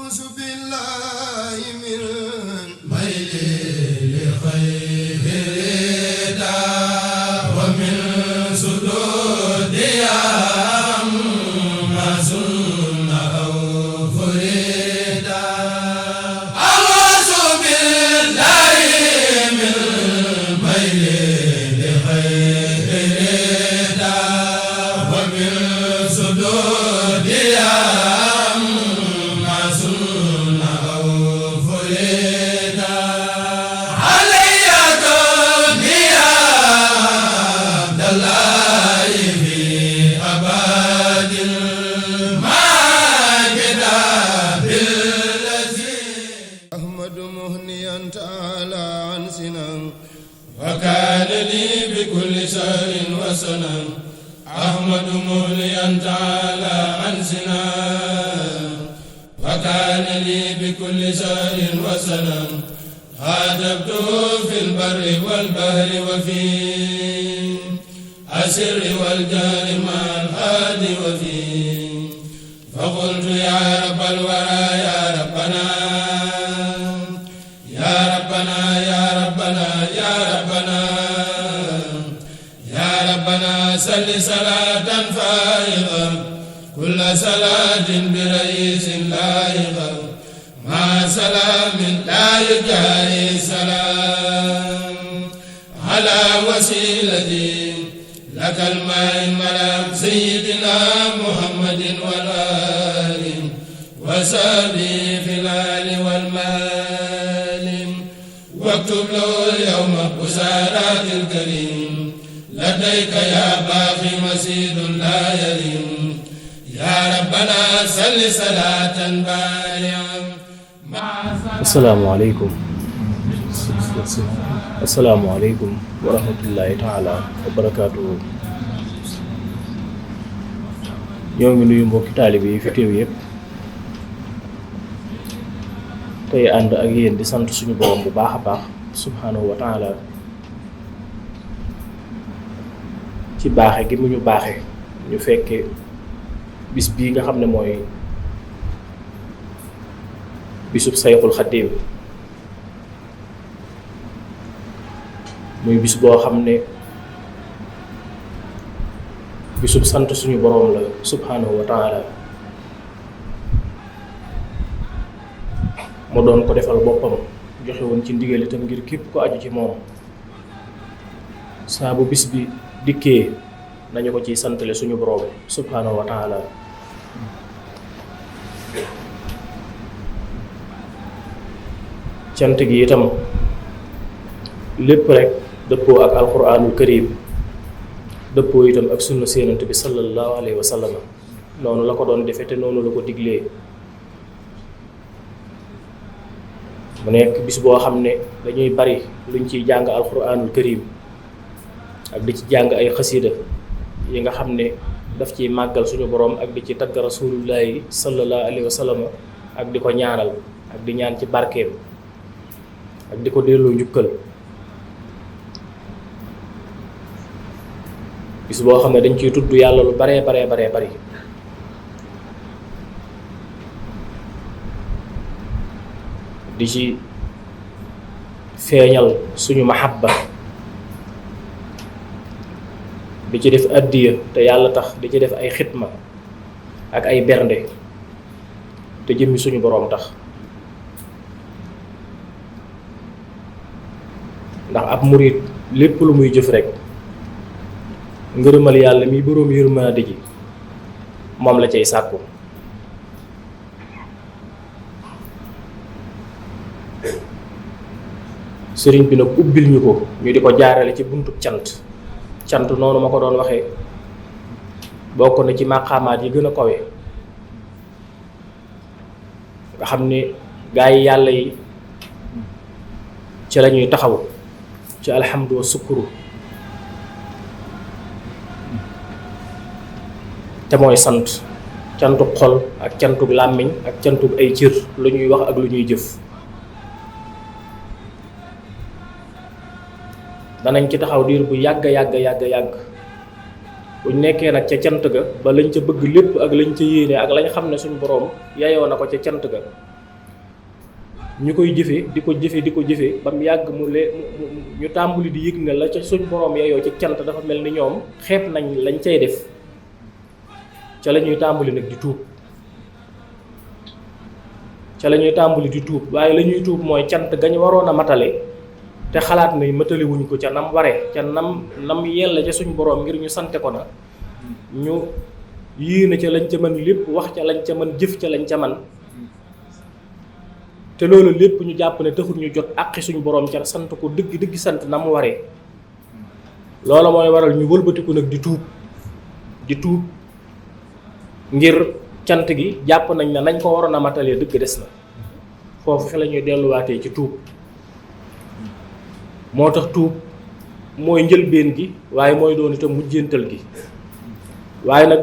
أعوذ بالله من ميل لخير الهدى ومن سدود ما سن أو فريدا أعوذ بالله من ميل لخير الهدى ومن سدود ما سن أو فريدا علي كوني عبد الله في أبد ما كتاب الذي أحمد مهنيا تعالى عن سنان وكان لي بكل شهر وسنة أحمد مهليا تعالى عن سنان وكان لي بكل شهر وسنة خاطبته في البر والبحر وفي السر والجهر مع الهادي وفي فقلت يا رب الورى يا ربنا يا ربنا يا ربنا يا ربنا يا ربنا صل صلاة فائقة كل صلاة برئيس لائقة مع سلام لا يجاري سلام على وسيلتي لك الماء الملام سيدنا محمد والآل وصحبه في الآل والمال واكتب له اليوم بشارات الكريم لديك يا باقي مسيد لا يلين يا ربنا صل صلاة بارعة asalaamaaleykum wa rahmatullahi taala wa barakaatuhu. ñoo ngi nuyu mbokki taalibe yi fi teew yëpp tey ànd ak yéen di sant suñu borom bu baax a baax subhaanahu wa taala ci baaxe gi mu ñu baaxe ñu fekke bis bii nga xam ne mooy bisub sayxul xaddiim muy bis boo xam ne bisub sant suñu boroom la subhanahu wa taala mu doon ko defal boppam joxe woon ci ndigal itam ngir képp ko aju ci moom saa bu bis bi dikkee nañu ko ciy santale suñu boroom subhanahu wa taala cant gi itam lépp rek dëppoo ak alquranul karim dëppoo itam ak sunna séenant bi sallallahu alayhi wa sallam noonu la ko doon defe te noonu la ko diglee mu nekk bis boo xam ne dañuy bari luñ ciy jàng alquranul karim ak di ci jàng ay xasida yi nga xam ne daf ciy màggal suñu borom ak di ci tagg rasulullahi sallallahu alayhi wa sallam ak di ko ñaanal ak di ñaan ci barkeem ak di ko delloo njukkal bis boo xam ne dañ ciy tudd yàlla lu baree bari di ci feeñal suñu mahabba di ci def addiya te yàlla tax di ci def ay xitma ak ay bernde te jëmmi suñu boroom tax ndax ab murit lépp lu muy jëf rek ngërëmal yàlla mi boroom yërmande ji moom la cay sàkku sëriñ bi nag ubbil ñu ko ñu di ko jaarale ci buntu cant noonu ma ko doon waxee bokk na ci màqaamaat yi gën a kawe nga xam ne gaa yi yàlla yi ci la ñuy taxaw ci alhamdu wa sukuru te mooy sant cantug xol ak cantug làmmiñ ak cantug ay cër lu ñuy wax ak lu ñuy jëf danañ ci taxaw diir bu yàgg buñ nekkee nag ca cant ga ba lañ ca bëgg lépp ak lañ ca yéene ak lañ xam ne suñu boroom yayoo na ko ca cant ga ñu koy jëfe di ko jëfe ba mu yàgg ñu tàmbali di yëg ne la ca suñ borom yeyoo ci cant dafa mel ni ñoom xeeb nañ lañ cay def ca la ñuy tàmbali nag di tuub waaye la ñuy tuub mooy cant gañ waroon a matale te xalaat na matale wuñ ko ca nam waree ca nam yella ca suñ borom ngir ñu sante ko na ñu yéene ca lañ ca mën lépp wax ca lañ ca mën jëf ca lañ ca man te loolu lépp ñu jàpp ne taxul ñu jot àqi suñu borom ca sant ko dëgg sant na mu waree loola mooy waral ñu wëlbatiku nag di tuub ngir cant gi jàpp nañ ne nañ ko waroon a matalee dëgg des na foofu fi la ñuy delluwaatee ci tuub moo tax tuub mooy njëlbeen gi waaye mooy doon itam mujjantal gi waaye nag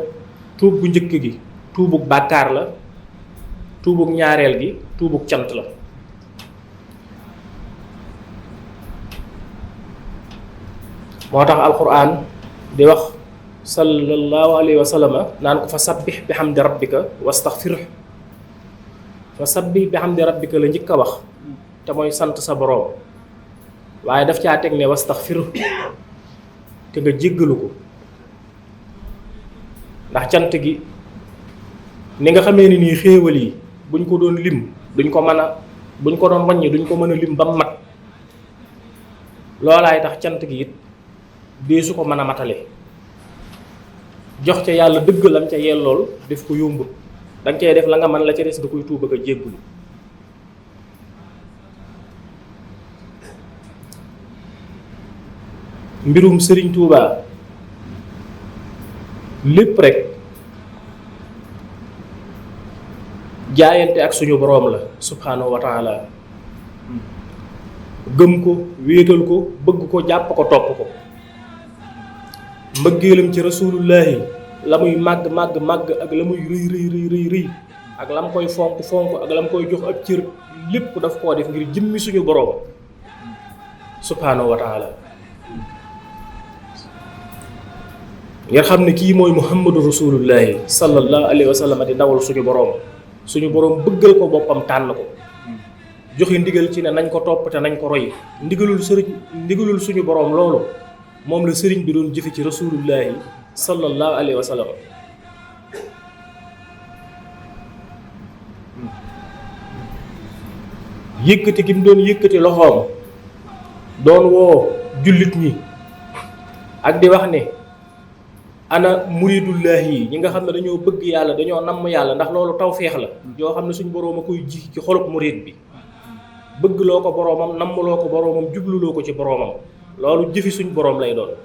tuub bu njëkk gi tuubug bàkkaar la tuubug ñaareel gi tuubug cant la moo tax alquran di wax sallallahu alayhi wa sallam naan ko fa sabbih bi hamdi rabbika wastaghfirhu fa sabbih bi hamdi rabbika la njëkk a wax te mooy sant sa boroom waaye daf caa teg ne wastaghfirhu te nga jéggalu ko ndax cant gi ni nga xamee ni nii xéewal yi buñ ko doon lim buñ ko doon wàññi duñ ko mën a lim ba mu mat loolaay tax cant gi it dee su ko mën a matale jox ca yàlla dëgg lam ca yellool def ko yombut danga cay def la nga mën la ca des nga koy tuub ak a jéggulu mbirum Sëriñ Tuubaa lépp rek jaayante ak suñu boroom la subhanahu wa taala gëm ko wéetal ko bëgg ko jàpp ko topp ko mbëggeelam ci rasulullahi la muy màgg ak la muy rëy ak la mu koy fonk ak la mu koy jox ak cër lépp daf koo def ngir jëmmi suñu boroom subhanahu wa taala nga xam ne kii mooy muhammadu rasulullahi sallallahu alayhi wa sallam di ndawal suñu boroom bëggal ko boppam tànn ko joxe ndigal ci ne nañ ko topp te nañ ko roy ndigalul suñu boroom loolu moom la sëriñ bi doon jëfe ci rasulullahi sallallahu alayhi wa sallam yëkkati gi mu doon yëkkati loxoom doon woo jullit ñi ak di wax ne ana muridullahi yi ñi nga xam ne dañoo bëgg yàlla dañoo namm yàlla ndax loolu tawféex la yoo xam ne suñ boroom a koy ji ci xolub murid bi bëgg loo ko boroomam namm loo ko boroomam jubluloo ko ci boroomam loolu jëfi suñ boroom lay doon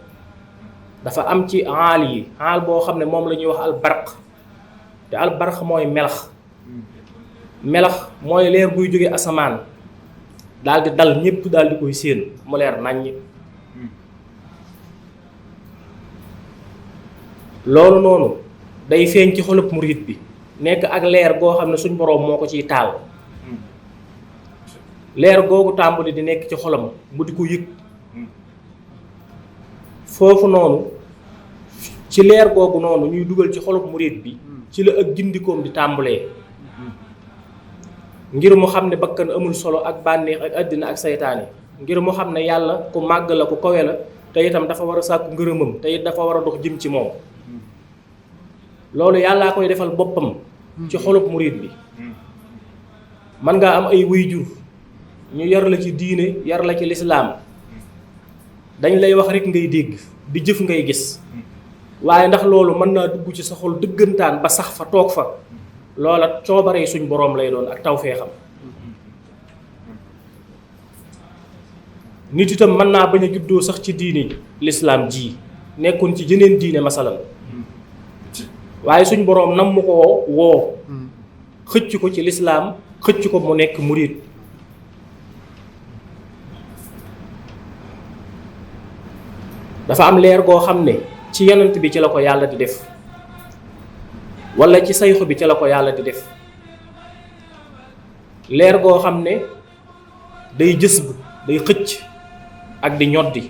dafa am ci xaal yi xaal boo xam ne moom la ñuy wax albarq te albarq mooy melax mooy leer buy jóge asamaan daal di dal ñépp daal di koy séen mu leer naññ loolu noonu day feeñ ci xolub murid bi nekk ak leer goo xam ne suñ boroom moo ko ciy taal leer googu tàmbali di nekk ci xolam mu di ko yëg foofu noonu ci leer googu noonu ñuy dugal ci xolub murid bi ci la ak gindikoom di tàmbalee ngir mu xam ne bakkan amul solo ak bànneex ak àddina ak saytaane ngir mu xam ne yàlla ku màgg la ku kawe la te itam dafa war a sàkku ngërëmam te it dafa war a dox jëm ci moom loolu yàllaa koy defal boppam ci xolub murid bi man ngaa am ay waajur ñu yar la ci diine yar la ci lislaam dañ lay wax rek ngay dégg di jëf ngay gis waaye ndax loolu mën naa dugg ci sa xol dëggantaan ba sax fa toog fa loola coobaree suñ boroom lay doon ak tawfeexam nit itam mën naa bañ a juddoo sax ci diine lislaam ji nekkoon ci jeneen diine masalan waaye suñ boroom nam mu ko woo xëcc ko ci lislaam xëcc ko mu nekk murid dafa am leer goo xam ne ci yonent bi ci la ko yàlla di def walla ci sayxu bi ci la ko yàlla di def leer goo xam ne day jës bu day xëcc ak di ñoddi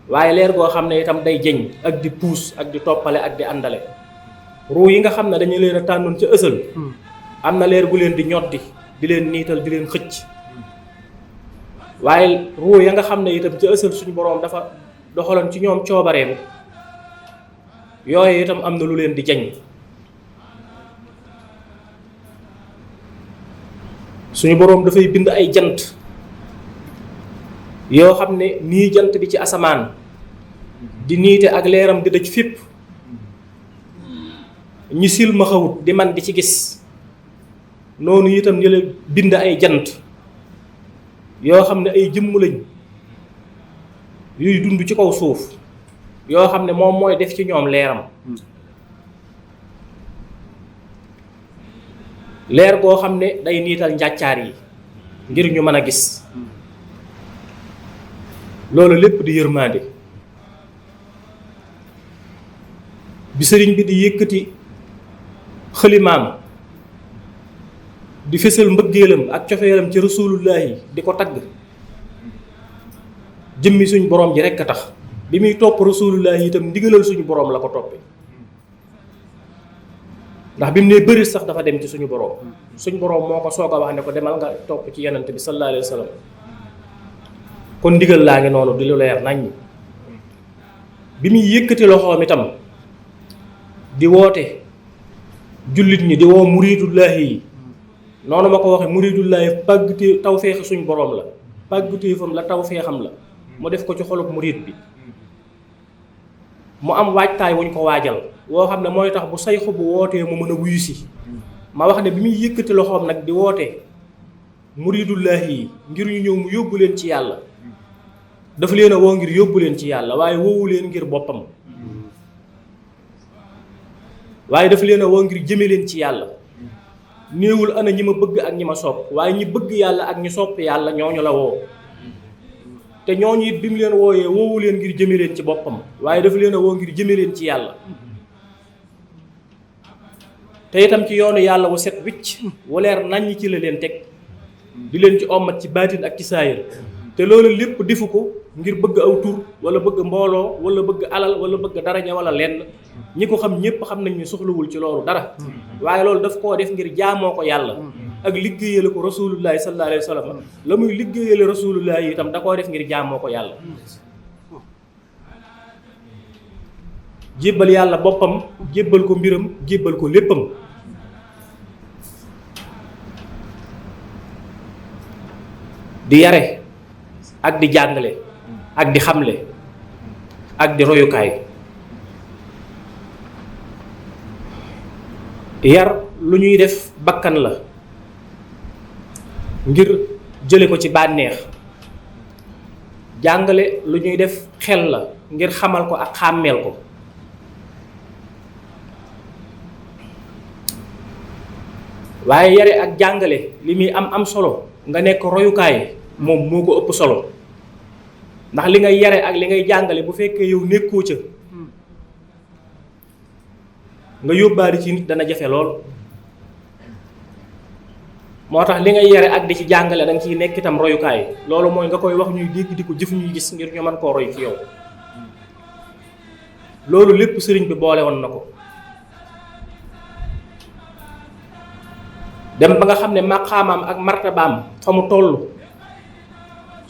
waaye leer goo xam ne itam day jeñ ak di puus ak di toppale ak di àndale ruu yi nga xam ne dañu leen a tànnoon ca ësal am na leer gu leen di ñoddi di leen niital di leen xëcc waaye ruu ya nga xam ne itam ci ësal suñu boroom dafa doxaloon ci ñoom coobareem yooyu itam am na lu leen di jañ suñu boroom dafay bind ay jant yoo xam ne nii jant bi ci asamaan di niite ak leeram di daj fépp ñi silmaxawut di man di ci gis noonu itam ñu la bind ay jant yoo xam ne ay jëmm lañ yuy dund ci kaw suuf yoo xam ne moom mooy def ci ñoom leeram leer goo xam ne day niital njàccaar yi ngir ñu mën a gis loolu lépp di yërmande bi sëriñ bi di yëkkati xalimaam di fësal mbëggeelam ak cofeelam ci rasulullahi di ko tagg jëmmi suñu boroom ji rekk a tax bi muy topp rasulullahi itam ndigalal suñu boroom la ko toppee ndax bi mu nee bëri sax dafa dem ci suñu boroom suñu boroom moo ko soog a wax ne ko demal nga topp ci yenante bi sallallahu alayhi wa sallam kon ndigal laa ngi noonu di lu leer naññ bi muy yëkkati loxoom itam di woote jullit ñi di woo muridullahi yi noonu ma ko waxee muridullahi pàggutee tawféexi suñ boroom la pàgguteefam la tawféexam la mu def ko ci xolub murid bi mu am waajtaay wuñ ko waajal woo xam ne mooy tax bu sayxu bu wootee mu mën a wuyu si ma wax ne bi muy yëkkati loxoom nag di woote muridullahi yi ngir ñu ñëw mu yóbbu leen ci yàlla dafa leen a woo ngir yóbbu leen ci yàlla waaye woowu leen ngir boppam waaye dafa leen a woo ngir jëme leen ci yàlla néewul ana ñi ma bëgg ak ñi ma sopp waaye ñi bëgg yàlla ak ñi sopp yàlla ñooñu la woo te ñooñu it bi mu leen wooyee woowu leen ngir jëme leen ci boppam waaye dafa leen a woo ngir jëme leen ci yàlla te itam ci yoonu yàlla wu set wicc waleer naññ ci la leen teg di leen ci ommat ci baatin ak ci saayir te loolu lépp defu ko ngir bëgg aw tur wala bëgg mbooloo wala bëgg alal wala bëgg daraja wala lenn ñi ko xam ñépp xam nañ ne soxlawul ci loolu dara waaye loolu daf koo def ngir jaamoo ko yàlla ak liggéeyale ko rasulullahi sallallahu alayhi wa sallam la muy liggéeyale rasulullahi itam da koo def ngir jaamoo ko yàlla jébbal yàlla boppam jébbal ko mbiram jébbal ko léppam di yare ak di jàngale ak di xamle ak di royukaay yar lu ñuy def bakkan la ngir jële ko ci bànneex jàngale lu ñuy def xel la ngir xamal ko ak xàmmeel ko waaye yare ak jàngale li muy am solo nga nekk royukaay moom moo ko ëpp solo ndax li ngay yare ak li ngay jàngale bu fekkee yow nekkoo ca nga yóbbaale ci nit dana jafe lool moo tax li ngay yare ak di ci jàngale danga ciy nekk itam royukaay loolu mooy nga koy wax ñuy dégg di ko jëf ñuy gis ngir ñu mën koo roy ci yow loolu lépp sëriñ bi boole woon na ko dem ba nga xam ne maqaamaam ak martabaam fa mu toll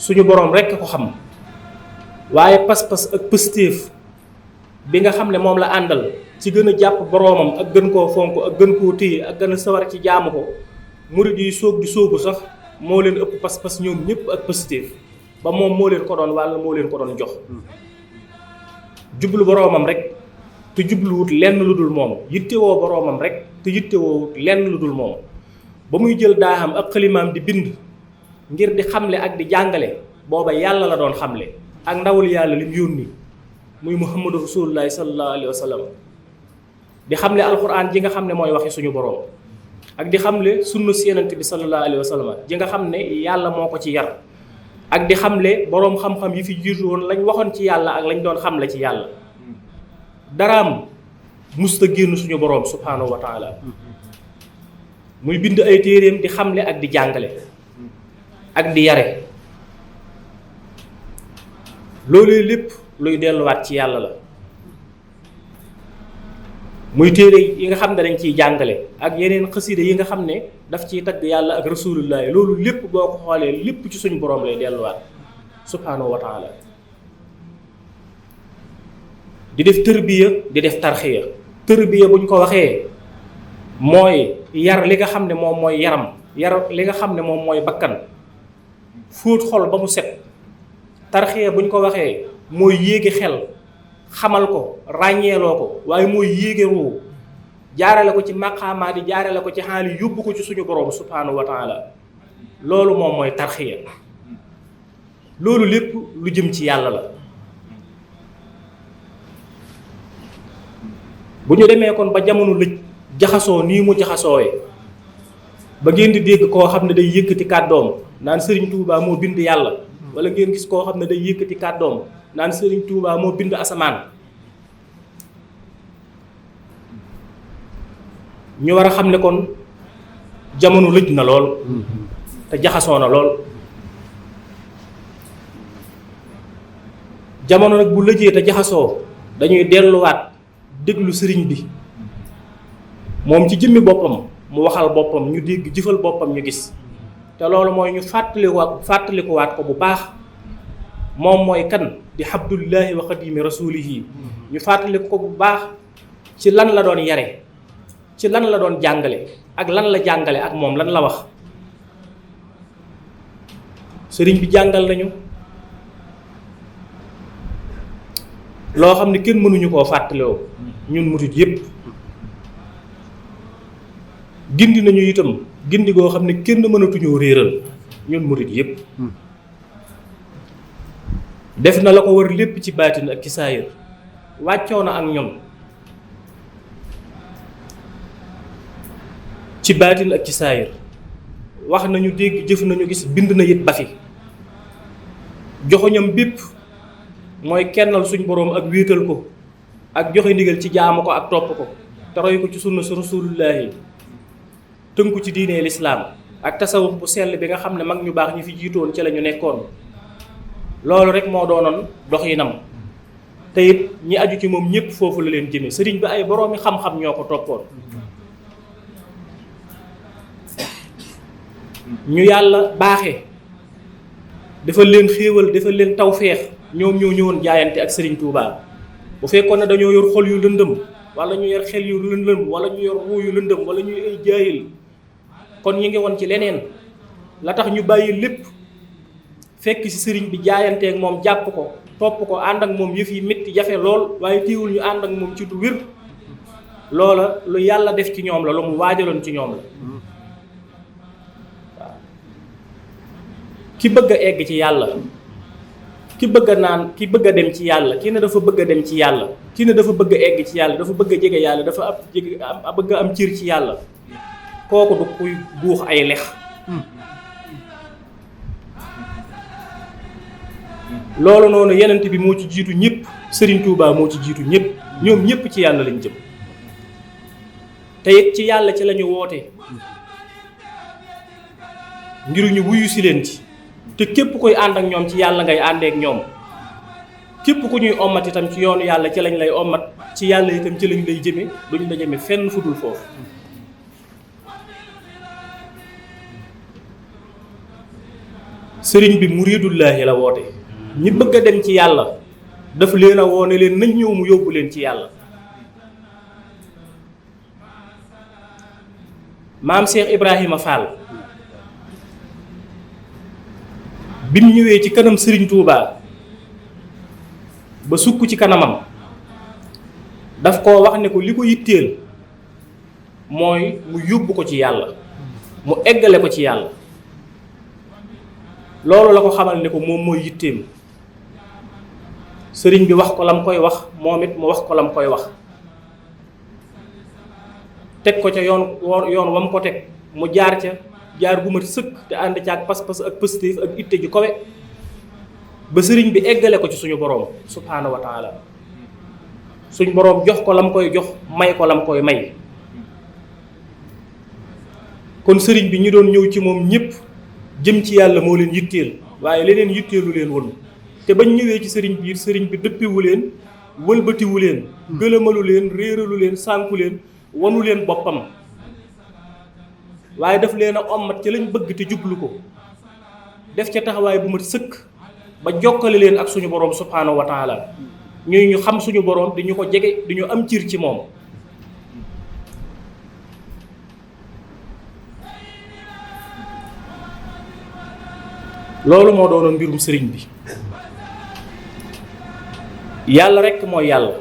suñu boroom rekk ko xam waaye pas-pas ak pëstéef bi nga xam ne moom la àndal ci gën a jàpp boroomam ak gën koo fonk ak gën koo téye ak gën a sawar ci jaamu ko murid yi soog di sóobu sax moo leen ëpp pas-pas ñoom ñëpp ak pëstéef ba moom moo leen ko doon walla moo leen ko doon jox jublu boroomam rek te jubluwut lenn lu dul moom yittewoo boroomam rek te yittewoo lenn lu dul moom ba muy jël daaxam ak xalimaam di bind ngir di xamle ak di jàngale booba yàlla la doon xamle ak ndawul yàlla lim yónni muy muhammadu rasulullahi sallallahu alayhi wa sallam di xamle alquran ji nga xam ne mooy waxi suñu boroom ak di xamle sunna si yonent bi sallallahu alayhi wa sallam ji nga xam ne yàlla moo ko ci yar ak di xamle boroom xam-xam yi fi jiitu woon lañ waxoon ci yàlla ak lañ doon xamle ci yàlla daraam musta génn suñu boroom subhaanahu wa taala muy bind ay téeréem di xamle ak di jàngale ak di yare loolu lépp luy delluwaat ci yàlla la muy téere yi nga xam ne dañ ciy jàngale ak yeneen xasida yi nga xam ne daf ciy tagg yàlla ak rasulullah loolu lépp boo ko xoolee lépp ci suñu boroom lay delluwaat subhaanahu wa taala di def tërbiya di def tarxiya tërbiya bu ñu ko waxee mooy yar li nga xam ne moom mooy yaram yar li nga xam ne moom mooy bakkan fóot xol ba mu set. tarxiya bu ñu ko waxee mooy yéege xel xamal ko ràññeeloo ko waaye mooy yéege ruu jaarale ko ci maqaamaat yi jaarale ko ci xaal yi yóbbu ko ci suñu borom subhaanahu wa taala loolu moom mooy tarxiya loolu lépp lu jëm ci yàlla la. bu ñu demee kon ba jamono lëj jaxasoo nii mu jaxasoowee ba ngeen di dégg koo xam ne day yëkkati kàddoom naan Serigne Touba moo bind yàlla wala ngeen gis koo xam ne day yëkkati kàddoom naan Serigne Touba moo bind asamaan ñu war a xam ne kon jamono lëj na lool te jaxasoo na lool. jamono nag bu lëjee te jaxasoo dañuy delluwaat déglu sëriñ bi moom ci jëmmi boppam mu waxal boppam ñu dégg jëfal boppam ñu gis te loolu mooy ñu fàttalikuwaat ko bu baax moom mooy kan di abdullahi wa xadimi rasulihi ñu fàttaliku ko bu baax ci lan la doon yare ci lan la doon jàngale ak lan la jàngale ak moom lan la wax. sëriñ bi jàngal nañu loo xam ne kenn mënuñu koo fàttaloo ñun murit yépp gindi nañu itam gindi goo xam ne kenn mënatuñoo réeral ñun murit yépp def na la ko war lépp ci baatin ak ci saayir wàccoo na ak ñoom ci baatin ak ci saayir wax nañu dégg jëf nañu gis bind na it ba fi joxoñam bépp mooy kennal suñ boroom ak wéetal ko ak joxe ndigal ci jaamu ko ak topp ko te roy ko ci sunna su rasulullahi tënku ci diine lislaam ak tasawuf bu sell bi nga xam ne mag ñu baax ñi fi jiitoon ci la ñu nekkoon loolu rek moo doonoon doxinam te it ñi aju ci moom ñépp foofu la leen jëme sëriñ bi ay boroomi xam-xam ñoo ko toppoon ñu yàlla baaxe defal leen xéewal defal leen tawféex ñoom ñoo ñëwoon jaayante ak Serigne Touba bu fekkoon ne dañoo yor xol yu lëndëm wala ñu yor xel yu lëndëm wala ñu yor ruu yu lëndëm wala ñuy ay jaayil kon ñu ngi woon ci leneen la tax ñu bàyyi lépp fekk ci Serigne bi jaayanteek moom jàpp ko topp ko ànd ak moom yëf yi métti jafe lool waaye teewul ñu ànd ak moom ci du wér loola lu yàlla def ci ñoom la lu mu waajaloon ci ñoom la waaw ki bëgg a egg ci yàlla ki bëgg a naan ki bëgg a dem ci yàlla ki ne dafa bëgg a dem ci yàlla ki ne dafa bëgg a egg ci yàlla dafa bëgg a jege yàlla dafa bëgg a am cër ci yàlla kooku du kuy guux ay lex loolu noonu yenent bi moo ci jiitu ñëpp Serigne Touba moo ci jiitu ñëpp ñoom ñëpp ci yàlla lañ jëm te it ci yàlla ci lañu woote ngir ñu wuyu si leen ci te képp koy ànd ak ñoom ci yàlla ngay àndeek ñoom képp ku ñuy ommat itam ci yoonu yàlla ci lañ lay ommat ci yàlla itam ci lañ lay jëme duñ la jëme fenn fu dul foofu sëriñ bi muridullaahi la woote ñi bëgg a dem ci yàlla daf leen a woone leen nañ ñëw mu yóbbu leen ci yàlla maam Cheikh Ibrahima Fall bi mu ñëwee ci kanam Serigne Touba ba sukk ci kanamam daf koo wax ne ko li ko yitteel mooy mu yóbbu ko ci yàlla mu eggale ko ci yàlla loolu la ko xamal ne ko moom mooy yitteem sëriñ bi wax ko lam koy wax moom it mu wax ko lam koy wax teg ko ca yoon wam ko teg mu jaar ca jaar gu mat sëkk te ànd ca ak pas-pas ak positif ak itte ju kawe ba sëriñ bi eggale ko ci suñu boroom subhaanahu wa taala suñu boroom jox ko lam koy jox may ko lam koy may kon sëriñ bi ñi doon ñëw ci moom ñëpp jëm ci yàlla moo leen yitteel waaye leneen yitteelu leen woon te bañ ñëwee ci sëriñ bi dëppewu leen wëlbatiwu leen gëlëmalu leen réeralu leen sànku leen wanu leen boppam waaye daf leen a ommat ci lañ bëgg te jublu ko def ca taxawaay bu mat sëkk ba jokkale leen ak suñu boroom subhaanahu wa taala ñuy ñu xam suñu boroom di ñu ko jege di ñu am cir ci moom loolu moo doonoon mbirum sëriñ bi yàlla rekk mooy yàlla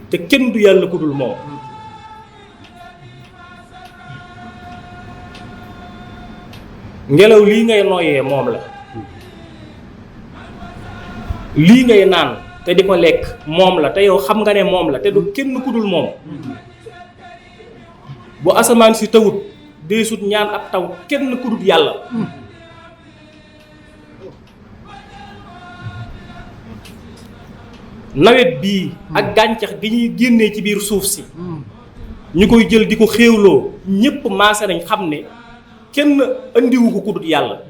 te kenn du yàlla ku dul moom ngelaw lii ngay nooyee moom la lii ngay naan te di ko lekk moom la te yow xam nga ne moom la te du kenn ku dul moom bu asamaan si tawut deesut ñaan ab taw kenn ku dul yàlla nawet bii ak gàncax gi ñuy génnee ci biir suuf si ñu koy jël di ko xéewloo ñépp maase nañ xam ne kenn andiwu ko ku dul yàlla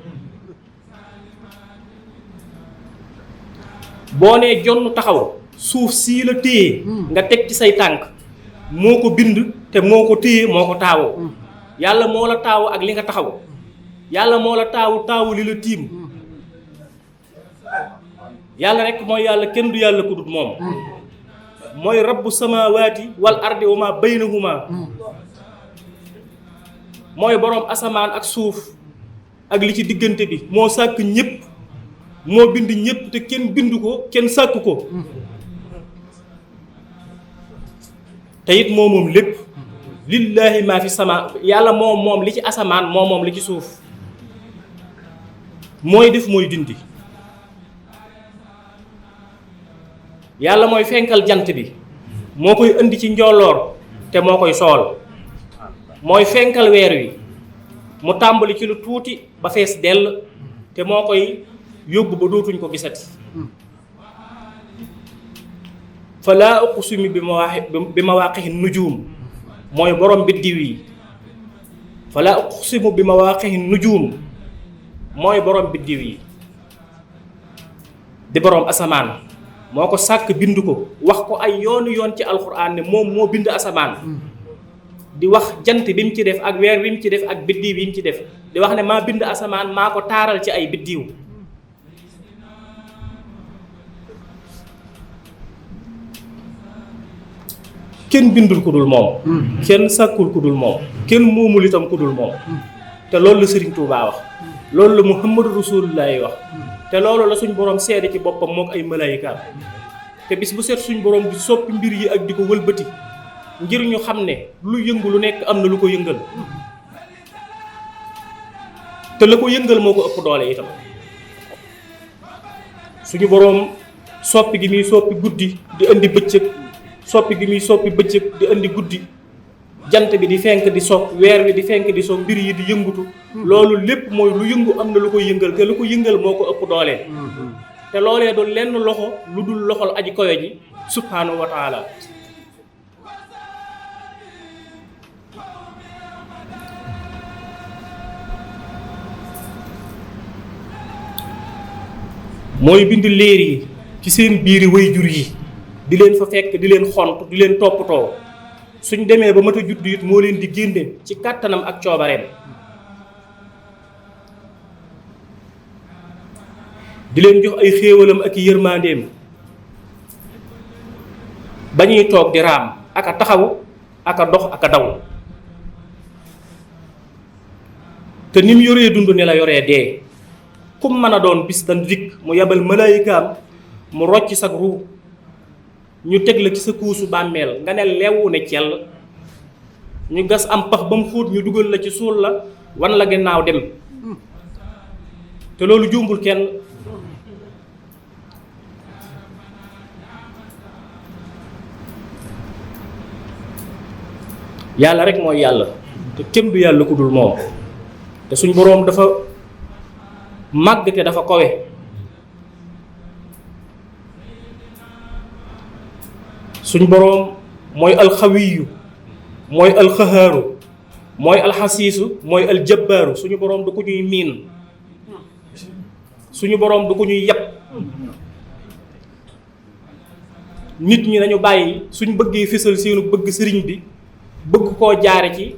boo nee jonn taxaw suuf sii la téye nga teg ci say tànk moo ko bind te moo ko téye moo ko taawoo yàlla moo la taawu ak li nga taxaw yàlla moo la taawu li la tiim yàlla rek mooy yàlla kenn du yàlla ku dul moom mooy rabbu samaawaati wal ardi wa ma baynahuma mooy boroom asamaan ak suuf ak li ci diggante bi moo sàkk ñépp moo bind ñépp te kenn bindu ko kenn sàkk ko te it moo moom lépp lillaahi maa fi sama yàlla moom li ci asamaan moom li ci suuf mooy def mooy dindi yàlla mooy fenkal jant bi moo koy indi ci njolloor te moo koy sool mooy fenkal weer wi mu tàmbali ci lu tuuti ba fees dell te moo koy yóbbu ba dootuñ ko gisati fa laa uqsimu bi mawaaqihi nujuum mooy borom biddiw yi fa laa uqsimu bi mawaaqihi nujuum mooy borom biddiw yi di borom asamaan moo ko sàkk bind ko wax ko ay yoon ci alxuraan ne moom moo bind asamaan di wax jant bi mu ci def ak weer bi mu ci def ak biddiw bi mu ci def di wax ne maa bind asamaan maa ko taaral ci ay biddiw kenn bindul ku dul moom kenn sàkkul ku dul moom kenn moomul itam ku dul moom te loolu la Sëriñ Tuubaa wax loolu la Muhammadu Rasulullaahi wax te loolu la suñ borom seede ci boppam mook ay malaayikaam te bis bu set suñ borom di soppi mbir yi ak di ko wëlbati ngir ñu xam ne lu yëngu lu nekk am na lu ko yëngal te la ko yëngal moo ko ëpp doole itam suñu borom soppi gi muy soppi guddi di indi bëccëg soppi gi muy soppi bëccëg di indi guddi jant bi di fenk di so weer wi di fenk di so mbir yi di yëngutu loolu lépp mooy lu yëngu am na lu ko yëngal te lu ko yëngal moo ko ëpp doole te loolee du lenn loxo lu dul loxol aji kowe ji subhaanahu wa taala mooy bind léer yi ci seen biiri wayjur yi di leen fa fekk di leen xont di leen toppatoo suñ demee ba mat a judd it moo leen di génne ci kàttanam ak coobareem di leen jox ay xéewalam ak yërmandeem ba ñuy toog di raam ak a taxawu ak a dox ak a daw te ni mu yoree dund ne la yoree dee kum mën a doon bis dan dikk mu yabal malaayikaam mu rocc sag ruu ñu teg la ci sa kuusu bàmmeel nga ne leewu ne cell ñu gas am pax ba mu xóot ñu dugal la ci suul la wan la gannaaw dem te loolu jumbul kenn yàlla rek mooy yàlla te kenn du yàlla ku dul moom te suñ boroom dafa màgg te dafa kowe suñ boroom mooy alxawiyu mooy alxahaaru mooy alxasiisu mooy aljabbaaru suñu boroom du ko ñuy miin suñu boroom du ko ñuy yàpp nit ñi nañu bàyyi suñ bëggee fésal seenu bëgg sëriñ bi bëgg koo jaare ci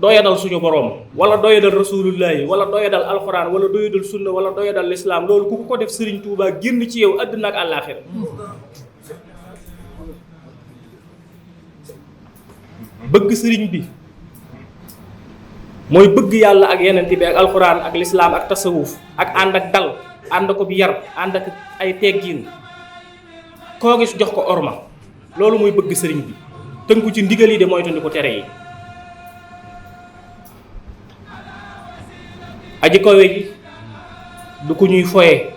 doyadal suñu borom wala doyadal rasulullahi wala doyadal alxuraan wala doyadal sunna wala doyadal lislaam loolu ku ko def sëriñ Tuubaa génn ci yow àddina ak àllaaxira bëgg sëriñ bi mooy bëgg yàlla ak yeneen bi ak alxuraan ak lislaam ak tasawuf ak ànd ak dal ànd ko bi yar ànd ak ay teggiin koo gis jox ko orma loolu mooy bëgg sëriñ bi tënku ci ndigal yi de moytu ko tere yi aji kawe ji du ko ñuy foye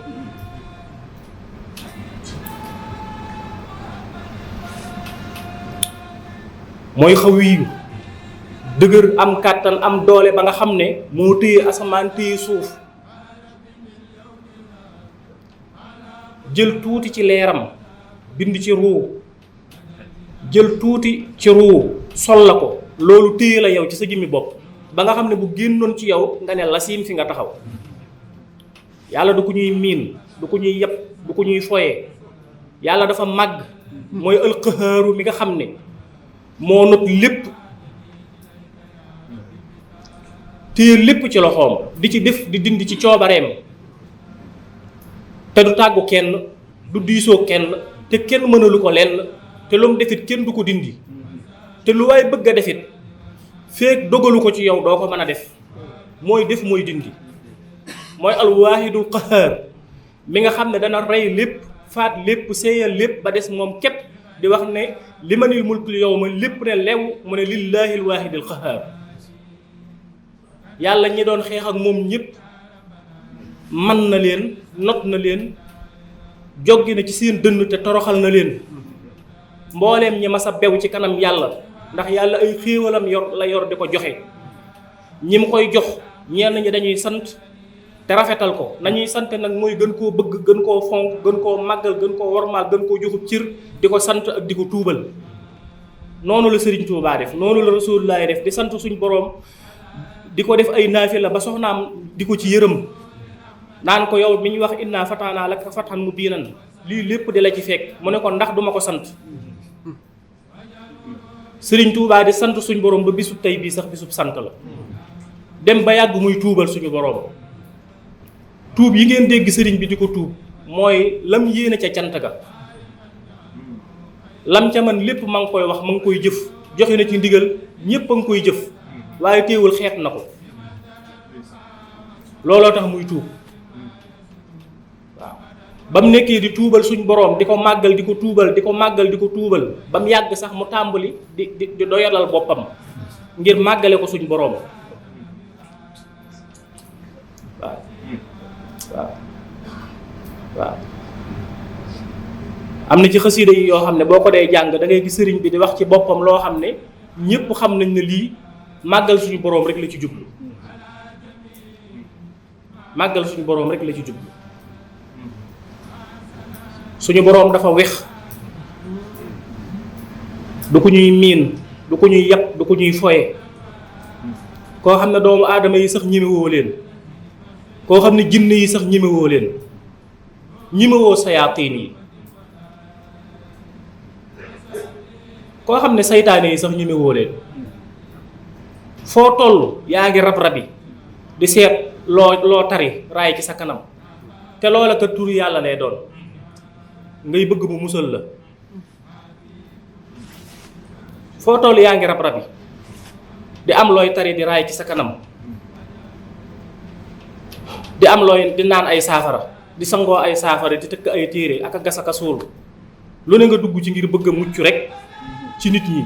mooy xawiyu dëgër am kàttan am doole ba nga xam ne moo téye asamaan téye suuf jël tuuti ci leeram bind ci ruu jël tuuti ci ruu sol la ko loolu téye la yow ci sa jëmmi bopp ba nga xam ne bu génnoon ci yow nga ne la siin fi nga taxaw yàlla du ko ñuy miin du ko ñuy yeb du ko ñuy foye yàlla dafa màgg mooy alqahaaru mi nga xam ne moo not lépp téye lépp ci loxoom di ci def di dindi ci coobareem te du tàggu kenn du diisoo kenn te kenn mënalu ko lenn te lu mu defit kenn du ko dindi te lu waay bëgg a defit feek dogalu ko ci yow doo ko mën a def mooy def mooy dindi mooy alwaahidul qahaar mi nga xam ne dana rey lépp faat lépp séyal lépp ba des moom képp di wax ne li manil mulkul yawma lépp ne lew mu ne lillahi alwaahidil qahaar yàlla ñi doon xeex ak moom ñëpp man na leen not na leen joggi na ci seen dënn te toroxal na leen mbooleem ñi mas a bew ci kanam yàlla ndax yàlla ay xéewalam yor di ko joxe ñi mu koy jox ñenn ñi dañuy sant te rafetal ko nañuy sant nag mooy gën koo bëgg gën koo fonk gën koo màggal gën koo wormaal gën koo joxub cir di ko sant ak di ko tuubal noonu la Sëriñ Tuubaa def noonu la Rasulullaah def di sant suñ boroom di ko def ay naafila ba soxnaam di ko ci yërëm naan ko yow mi ñu wax inna fatahnaa laka fathan mubiinan lii lépp di la ci fekk mu ne ko ndax duma ko sant Sëriñ Tuubaa di sant suñ borom ba bisub tey bii sax bisub sant la dem ba yàgg muy tuubal suñu borom tuub yi ngeen dégg sëriñ bi di ko tuub mooy lam yéene ca cant ga lam ca man lépp ma ngi koy wax ma ngi koy jëf joxe na ci ndigal ñépp a ngi koy jëf waaye téewul xeet na ko looloo tax muy tuub waaw ba mu nekkee di tuubal suñ boroom di ko màggal di ko tuubal di ko màggal di ko tuubal ba mu yàgg sax mu tàmbali di doyalal boppam ngir màggale ko suñ boroom waaw waaw waaw am na ci xasida yi yoo xam ne boo ko dee jàng da ngay gis sëriñ bi di wax ci boppam loo xam ne ñépp xam nañ ne lii màggal suñu boroom rek la ci jublu màggal suñu boroom rek la ci jublu suñu boroom dafa wex du ko ñuy miin du ko ñuy yàpp du ko ñuy foye koo xam ne doomu aadama yi sax ñemewoo leen koo xam ne jinne yi sax ñemewoo leen ñemewoo sayaatiin yi koo xam ne saytaane yi sax ñemewoo leen foo toll yaa ngi rab-rabi di seet loo tari raay ci sa kanam te loola ka tur yàlla lay doon ngay bëgg mu musal la foo toll yaa ngi rab-rabi di am looy tari di raay ci sa kanam di am looy di naan ay saafara di sangoo ay saafara di tëkk ay téere ak a gas ak a suul lu ne nga dugg ci ngir bëgg a mucc rek ci nit ñi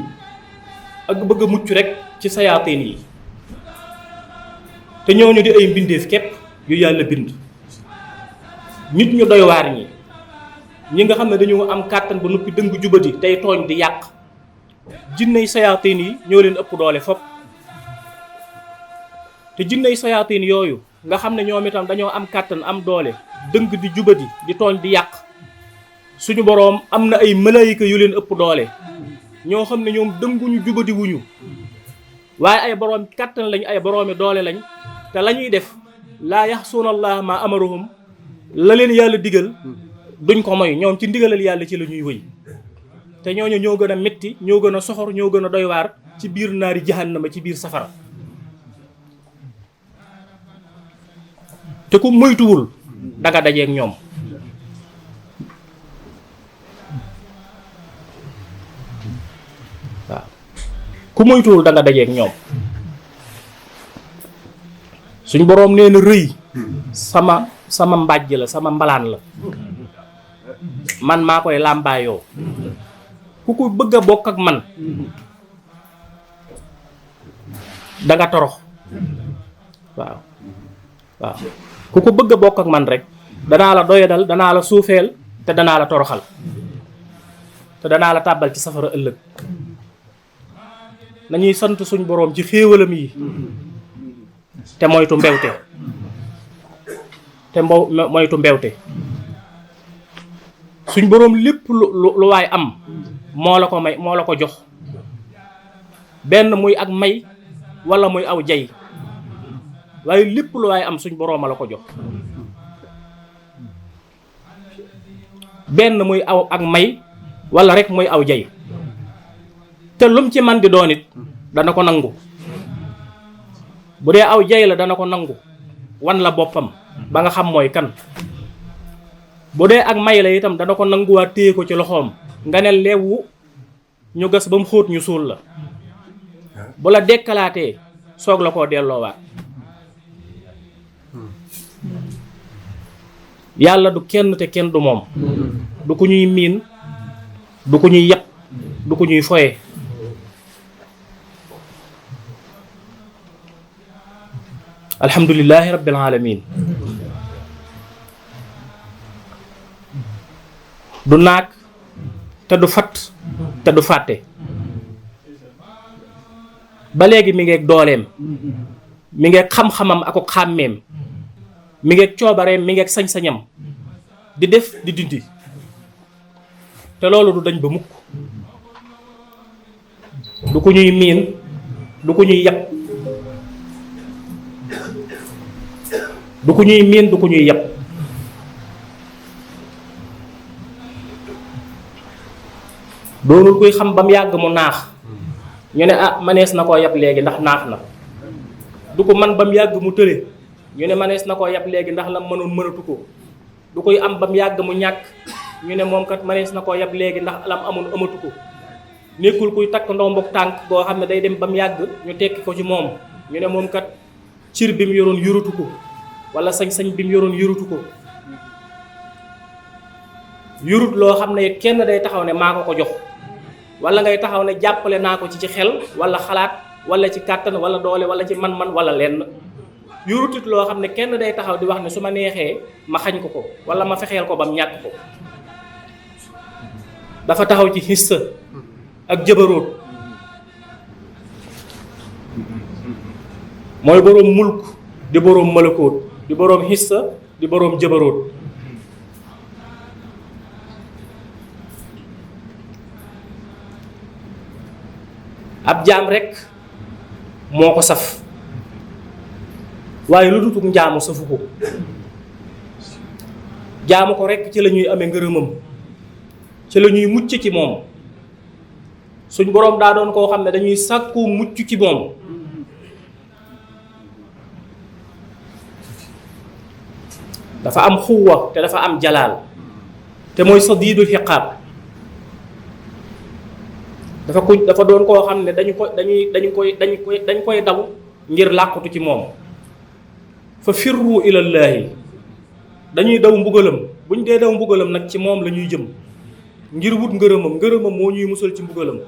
ak bëgg a mucc rek ci sayaateen yi te ñooñu di ay mbindeef képp yu yàlla bind nit ñu doy waar ñi nga xam ne dañoo am kàttan ba noppi dëng jubadi tey tooñ di yàq jinney sayaateen yi ñoo leen ëpp doole fopp te jinney sayaateen yooyu nga xam ne ñoom itam dañoo am kàttan am doole dëng di jubadi di tooñ di yàq suñu boroom am na ay malaayika yu leen ëpp doole ñoo xam ne ñoom dënguñu jubadi wuñu waaye ay boroom kàttan lañ ay boroomi doole lañ te la ñuy def laa yaxsuuna allaha ma amarahum la leen yàlla digal duñ ko moy ñoom ci ndigalal yàlla ci la ñuy wëy te ñooñu ñoo gën a metti ñoo gën a soxor ñoo gën a doy waar ci biir naari jahannama ci biir safara te ku moytuwul danga dajeek ñoom waaw ku moytuwul danga dajeek ñoom suñ boroom nee na rëy sama mbàjj la sama mbalaan la man maa koy làmbaayoo ku ko bëgg a bokk ak man danga torox waaw ku ko bëgg a bokk ak man rek danaa la doyadal danaa la suufeel te danaa la toroxal te danaa la tàbbal ci safara ëllëg nañuy sant suñ boroom ci xéewalam yi te moytu mbewte moytu mbewte suñ boroom lépp lu waay am moo la ko may moo la ko jox benn muy ak may walla muy aw jay waaye lépp lu waay am suñ boroom a la ko jox benn muy aw ak may walla rek muy aw jay te lum ci man di doon it dana ko nangu bu dee aw jay la dana ko nangu wan la boppam ba nga xam mooy kan bu dee ak may la itam dana ko nanguwaat téye ko ci loxoom nga ne leewu ñu gas ba mu xóot ñu suul la bu la dekkalaatee soog la koo delloowaat yàlla du kenn te kenn du moom du ku ñuy miin du ku ñuy yàpp du ku ñuy foye alhamdulillahi rabbil alamin du naag te du fat te du fàtte ba léegi mi ngeeg dooleem mi ngeeg xam-xamam ak xàmmeem mi ngeeg coobareem mi ngeeg sañ-sañam di def di dindi te loolu du dañ ba mukk du ko ñuy miin du ko ñuy yàpp du ko ñuy miin du ko ñuy yàpp doonul kuy xam ba mu yàgg mu naax ñu ne manees na koo yàpp léegi ndax naax na du ko man ba mu yàgg mu tële ñu ne manees na koo yàpp léegi ndax la mënoon mënatu ko du koy am ba mu yàgg mu ñàkk ñu ne moom kat manees na koo yàpp léegi ndax lam amoon amatu ko nekkul kuy takk ndombok tànk boo xam ne day dem ba mu yàgg ñu tekki ko ci moom ñu ne moom kat cir bi mu yoroon yoratu ko wala sañ-sañ bi mu yoroon yoratu ko yorut loo xam ne kenn day taxaw ne maa ko ko jox wala ngay taxaw ne jàppale naa ko ci xel wala xalaat wala ci kàttan wala doole wala ci man-man wala lenn yorutit loo xam ne kenn day taxaw di wax ne su ma neexee ma xañ ko wala ma fexeel ko ba mu ñàkk ko dafa taxaw ci hissa ak jëbaroot mooy boroom mulk di boroom malakoot di boroom hissa di boroom jëbaroot ab jaam rekk moo ko saf waaye lu dutug njaamu safu ko jaamu ko rekk ci la ñuy amee ngërëmam ci la ñuy mucc ci moom suñ boroom daa doon koo xam ne dañuy sàkku mucc ci moom dafa am xuwa te dafa am jalaal te mooy sadiidul xiqaab dafa doon koo xam ne dañ koy daw ngir làqutu ci moom fa firru ilallaahi dañuy daw mbugalam buñ dee daw mbugalam nag ci moom la ñuy jëm ngir wut ngërëmam moo ñuy musal ci mbugalam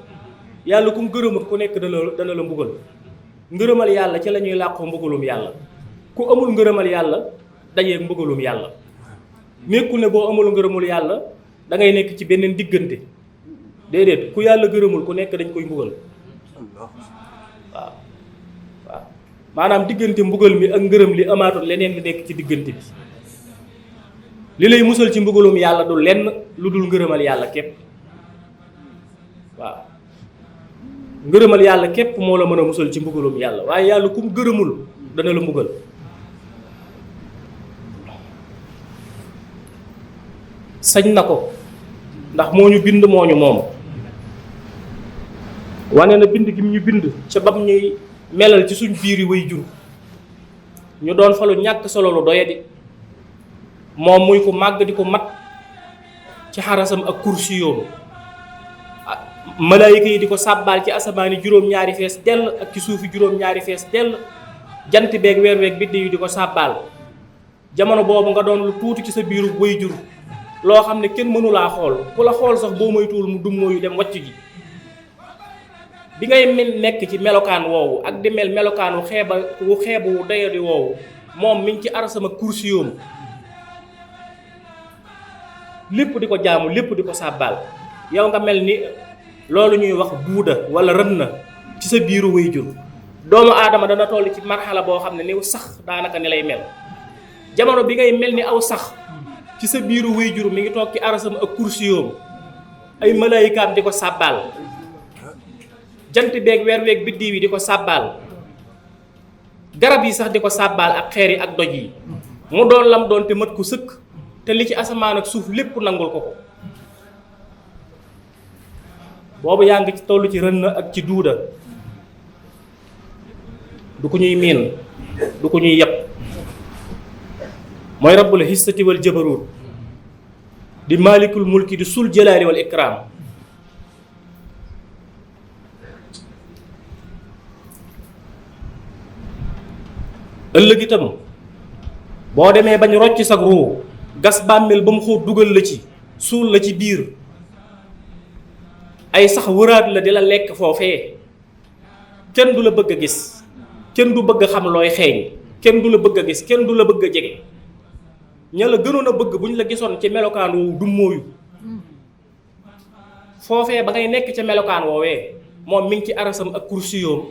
yàlla kum gërëmut ku nekk dana la mbugal ngërëmal yàlla ci la ñuy làqu mbugalum yàlla ku amul ngërëmal yàlla dajeeg mbugalum yàlla nekkul ne boo amul ngërëmul yàlla da ngay nekk ci beneen diggante déedéet ku yàlla gërëmul ku nekk dañ koy mbugal waaw maanaam diggante mbugal mi ak ngërëm li amaatul leneen li nekk ci diggante bi li lay musal ci mbugalum yàlla du lenn lu dul ngërëmal yàlla képp waaw ngërëmal yàlla képp moo la mën a musal ci mbugalum yàlla waaye yàlla kum gërëmul dana la mbugal sañ na ko ndax moo ñu bind moo ñu moom wane na bind gi ñu bind ca bam ñuy melal ci suñ biiri way jur ñu doon fa lu ñàkk solo lu doyadi moom muy ko màgg di ko mat ci xarasam ak kursi yoom malaayika yi di ko sàbbaal ci asamaani juróom-ñaari fees dell ak ci suufi juróom-ñaari fees dell jant beeg weer weeg biddi yu di ko sàbbaal jamono boobu nga doon lu tuuti ci sa biiru way jur loo xam ne kenn mënu laa xool ku la xool sax boo moytuwul mu dummoo yu dem wàcc ji bi ngay nekk ci melokaan woowu ak di mel melokaan wu xeebu wu doyadi woowu moom mi ngi ci arasama kursi yoom lépp di ko jaamu lépp di ko sàbbaal yow nga mel ni loolu ñuy wax buuda wala rën na ci sa biiru way jur doomu aadama dana toll ci marxala boo xam ne ni sax daanaka ni lay mel jamono bi ngay mel ni aw sax ci sa biiru way jur mi ngi toog ci arasam ak kursiyoom ay malaayikaam di ko sàbbaal jant beeg weer weeg biddiw yi di ko sàbbaal garab yi sax di ko sàbbaal ak xeer yi ak doj yi mu doon lam doon te mat ko sëkk te li ci asamaan ak suuf lépp nangul ko ko boobu yaa ngi ci toll ci rën ak ci duuda du ko ñuy miin du ko ñuy yeb mooy rabbul hissati wal jabarut di malikul mulki di sul jalaali wal ikram ëllëg itam boo demee bañ rocc sag ruu gas bàmmeel ba mu xóot dugal la ci suul la ci biir ay sax wëraat la di la lekk foofee kenn du la bëgg a gis kenn du bëgg a xam looy xeeñ kenn du la bëgg a gis kenn du la bëgg a jege ña la gënoon a bëgg bu ñu la gisoon ci melokaan woowu du mooyu foofee ba ngay nekk ca melokaan woowee moom mi ngi ci arasam ak kursiyoom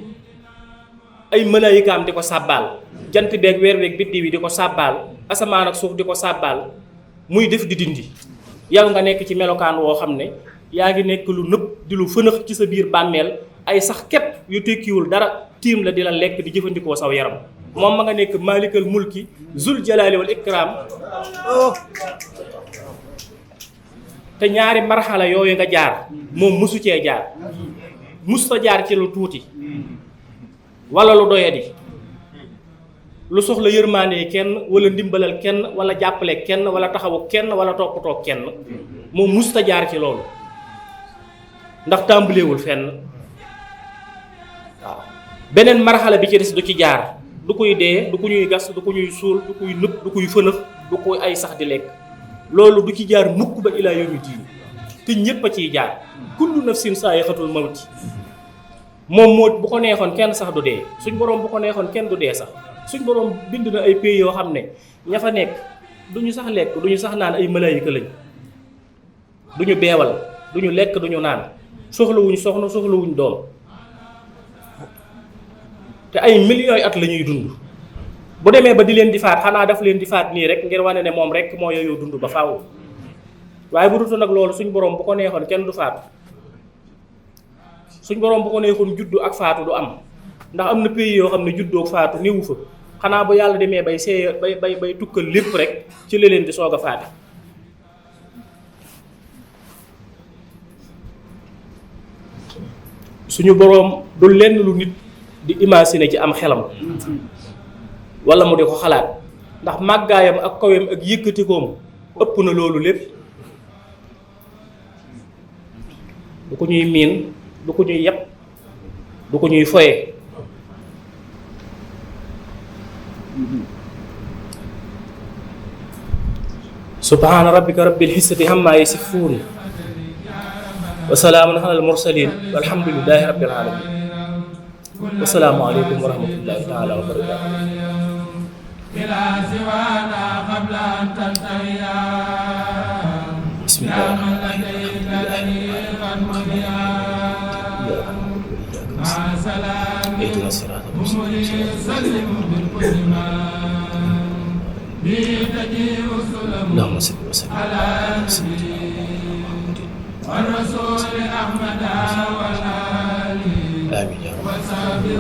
ay malaayikaam di ko sàbbaal jant beeg weer beeg biddi wi di ko sàbbaal asamaan ak suuf di ko sàbbaal muy def di dindi yow nga nekk ci melokaan woo xam ne yaa ngi nekk lu nëb di lu fënax ci sa biir bàmmeel ay sax képp yu tekkiwul dara tiim la di la lekk di jëfandikoo saw yaram moom ma nga nekk maalikal mulki zul jalaali wal ikram te ñaari marxala yooyu nga jaar moom mësu cee jaar musta jaar ci lu tuuti wala lu doyadi lu soxla yërmaande kenn wala ndimbalal kenn wala jàppale kenn wala taxawu kenn wala toppatoo kenn moom musta jaar ci loolu ndax tàmbalewul fenn waaw beneen marxala bi ci des du ci jaar du koy dee du ko ñuy gas du ko ñuy suul du koy nëb du koy fënax du koy ay sax di lekk loolu du ci jaar mukk ba ilaa yawmi diin te ñépp a ciy jaar kullu nafsin saa'iqatul mawti moom moo bu ko neexoon kenn sax du dee suñ boroom bu ko neexoon kenn du dee sax suñ boroom bind na ay pays yoo xam ne ña fa nekk du ñu sax lekk du ñu sax naan ay malaayika lañ du ñu beewal du ñu lekk du ñu naan soxlawuñ soxna soxlawuñ doom te ay millions at la ñuy dund bu demee ba di leen di faat xanaa daf leen di faat nii rek ngir wane ne moom rek moo yooyu dund ba faaw waaye bu dutu nag loolu suñ boroom bu ko neexoon kenn du faatu suñ boroom bu ko neexoon juddu ak faatu du am ndax am na pays yoo xam ne juddoo ak faatu néewu fa xanaa bu yàlla demee bay see bay tukkal lépp rek ci la leen di soog a faate suñu boroom du lenn lu nit di imaginer ci am xelam wala mu di ko xalaat ndax màggaayam ak kawem ak yëkkatikoom ëpp na loolu lépp du ko ñuy miin du ko ñuy yeb du ko ñuy foye subhaana rabbika rabbil izzati ammaa yasifuun wa salaamun alal mursaliin walhamdulillaahi rabbil aalamiin wassalaamu aleykum wa rahmatullaahi taala wa barakaatuh bismillaah اهدنا الصراط المستقيم اللهم صل وسلم على والرسول أحمد والآل آمين يا رب وصحبه